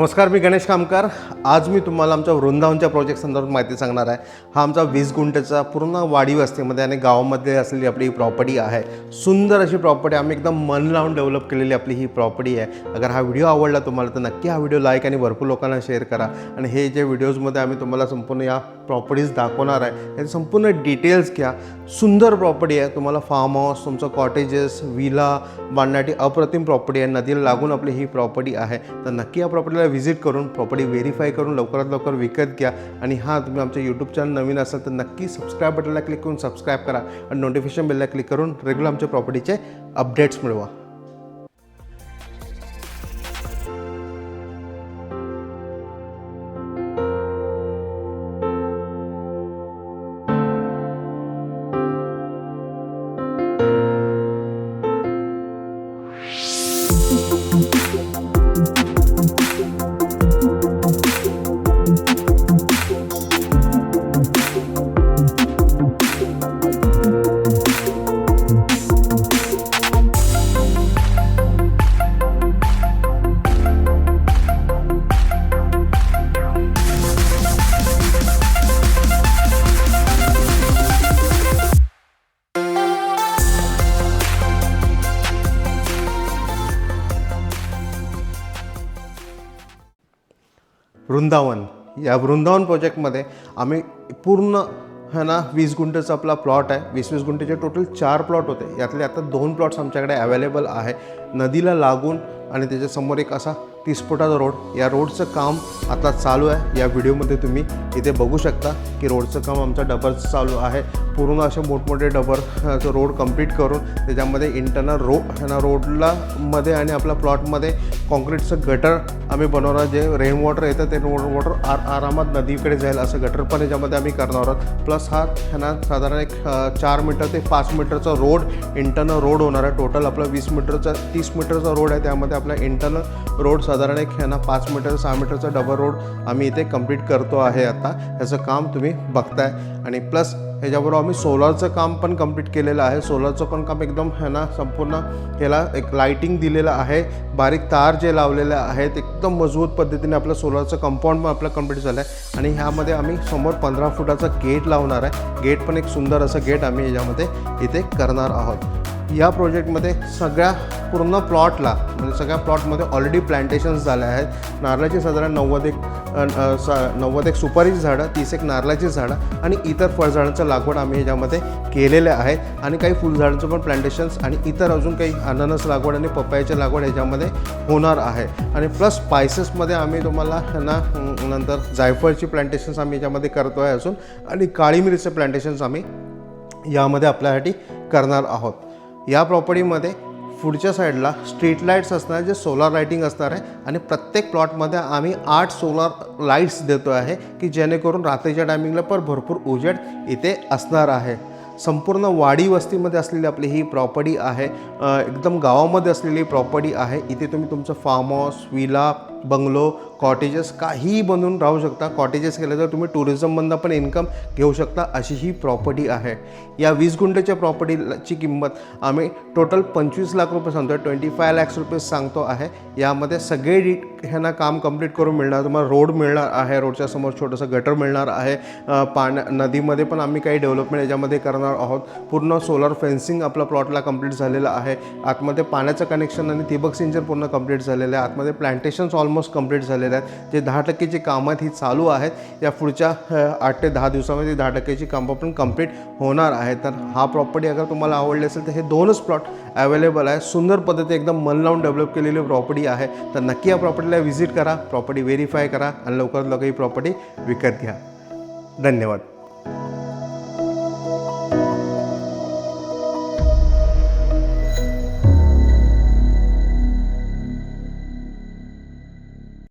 नमस्कार, मी गणेश कामकार। आज मी तुम्हाला आमच्या वृंदावनच्या प्रोजेक्ट संदर्भात माहिती सांगणार आहे। हा आमचा 20 गुंठेचा पूर्ण वाडी वस्तीमध्ये आणि गावामध्ये असलेली आपली ही प्रॉपर्टी आहे। सुंदर अशी प्रॉपर्टी, आम्ही एकदम मन लावून डेव्हलप केलेली आपली ही प्रॉपर्टी आहे। अगर हा व्हिडिओ आवडला तुम्हाला तर नक्की हा व्हिडिओ लाईक आणि भरपूर लोकांना शेअर करा। आणि हे जे व्हिडिओजमध्ये आम्ही तुम्हाला संपूर्ण या प्रॉपर्टीज दाखवणार आहे, याचे संपूर्ण डिटेल्स घ्या। सुंदर प्रॉपर्टी आहे, तुम्हाला फार्म हाऊस, तुमचं कॉटेजेस, विला बांधण्याची अप्रतिम प्रॉपर्टी आहे। नदीला लागून आपली ही प्रॉपर्टी आहे, तर नक्की या प्रॉपर्टीला व्हिजिट करून प्रॉपर्टी व्हेरीफाय करून लवकरात लवकर विकत घ्या। आणि हां, तुम्ही आमच्या यूट्यूब चॅनल नवीन असाल तर नक्की सबस्क्राईब बटनला क्लिक करून सबस्क्राईब करा आणि नोटिफिकेशन बेलला क्लिक करून रेग्युलर आमच्या प्रॉपर्टीचे अपडेट्स मिळवा। वृंदावन, या वृंदावन प्रोजेक्टमध्ये आम्ही पूर्ण 20 गुंठेचा आपला प्लॉट आहे। 20 गुंठेचे टोटल 4 प्लॉट होते, यातले आता 2 प्लॉट्स आमच्याकडे अवेलेबल आहे। नदीला लागून आणि त्याच्यासमोर एक असा 30 फुटाचा रोड, या रोडचं काम आता चालू आहे। या व्हिडिओमध्ये तुम्ही इथे बघू शकता की रोडचं काम आमचा डबरचं चालू आहे। पूर्ण असे मोठमोठे डबरचं रोड कंप्लीट करून त्याच्यामध्ये इंटरनल रोडला मध्ये आणि आपल्या प्लॉटमध्ये कॉन्क्रीटचं गटर आम्ही बनवणार, जे रेन वॉटर येतं ते वॉटर आरामात नदीकडे जाईल असं गटर पण याच्यामध्ये आम्ही करणार आहोत। प्लस हा साधारण एक 4 मीटर ते 5 मीटरचा रोड इंटरनल रोड होणार आहे। टोटल आपला 20 मीटरचा 30 मीटरचा रोड आहे, त्यामध्ये आपला इंटरनल रोड साधारण एक 5 मीटर 6 मीटरचा डबल रोड आम्ही इथे कंप्लीट करतो आहे। आता ह्याचं काम तुम्ही बघताय। आणि प्लस ह्याच्याबरोबर आम्ही सोलारचं काम पण कंप्लीट केलेलं आहे। सोलारचं पण काम एकदम संपूर्ण ह्याला एक लाईटिंग दिलेलं आहे, बारीक तार जे लावलेले आहेत एकदम मजबूत पद्धतीने आपलं सोलारचं कंपाऊंड पण आपलं कंप्लीट झालं आहे। आणि ह्यामध्ये आम्ही समोर 15 फुटाचा गेट लावणार आहे। गेट पण एक सुंदर असं गेट आम्ही ह्याच्यामध्ये इथे करणार आहोत। या प्रोजेक्टमध्ये सगळ्या पूर्ण प्लॉटला म्हणजे सगळ्या प्लॉटमध्ये ऑलरेडी प्लांटेशन्स झाले आहेत। नारळाची साधारण 90 एक सुपारीची झाडं, 30 एक नारळाची झाडं आणि इतर फळझाडांचं लागवड आम्ही ह्याच्यामध्ये केलेले आहे। आणि काही फुलझाडांचं पण प्लांटेशन्स आणि इतर अजून काही अननस लागवड आणि पपयाची लागवड ह्याच्यामध्ये होणार आहे। आणि प्लस स्पायसेसमध्ये आम्ही तुम्हाला नंतर जायफळची प्लांटेशन्स आम्ही ह्याच्यामध्ये करतो आहे अजून, आणि काळी मिरीचे प्लांटेशन्स आम्ही यामध्ये आपल्यासाठी करणार आहोत। या प्रॉपर्टीमध्ये पुढच्या साईडला स्ट्रीट लाईट्स असणार, जे सोलार लाईटिंग असणार आहे। आणि प्रत्येक प्लॉटमध्ये आम्ही 8 सोलार लाईट्स देतो आहे की जेणेकरून रात्रीच्या टायमिंगला पण भरपूर उजेड इथे असणार आहे। संपूर्ण वाडी वस्तीमध्ये असलेली आपली ही प्रॉपर्टी आहे, एकदम गावामध्ये असलेली प्रॉपर्टी आहे। इथे तुम्ही तुमचं farm house, villa, bungalow, cottages काहीही बनवून राहू शकता। कॉटेजेस केले तर तुम्ही टुरिझममधनं पण इन्कम घेऊ शकता, अशी ही प्रॉपर्टी आहे। या 20 गुंठेच्या प्रॉपर्टीची किंमत आम्ही टोटल 25 लाख रुपये सांगतो आहे, 25 लाख रुपये सांगतो आहे। यामध्ये सगळे ह्यांना काम कंप्लीट करून मिळणार, तुम्हाला रोड मिळणार आहे, रोडच्या समोर छोटंसं गटर मिळणार आहे। नदीमध्ये पण आम्ही काही डेव्हलपमेंट याच्यामध्ये करणार आहोत। पूर्ण सोलार फेन्सिंग आपल्या प्लॉटला कंप्लीट झालेलं आहे। आतमध्ये पाण्याचं कनेक्शन आणि ठिबक सिंचन पूर्ण कंप्लीट झालेलं आहे। आतमध्ये प्लांटेशन्स ऑलमोस्ट कंप्लीट झालेले आहेत। जे 10% कामं ही चालू आहेत, या पुढच्या 8 ते 10 दिवसामध्ये 10% कामं पण कंप्लीट होणार आहेत। तर हा प्रॉपर्टी अगर तुम्हाला आवडली असेल तर हे 2च प्लॉट अवेलेबल आहे। सुंदर पद्धती एकदम मन लावून डेव्हलप केलेली प्रॉपर्टी आहे। तर नक्की या प्रॉपर्टीला व्हिजिट करा, प्रॉपर्टी व्हेरीफाय करा आणि लवकरात लवकर ही प्रॉपर्टी विकत घ्या। धन्यवाद।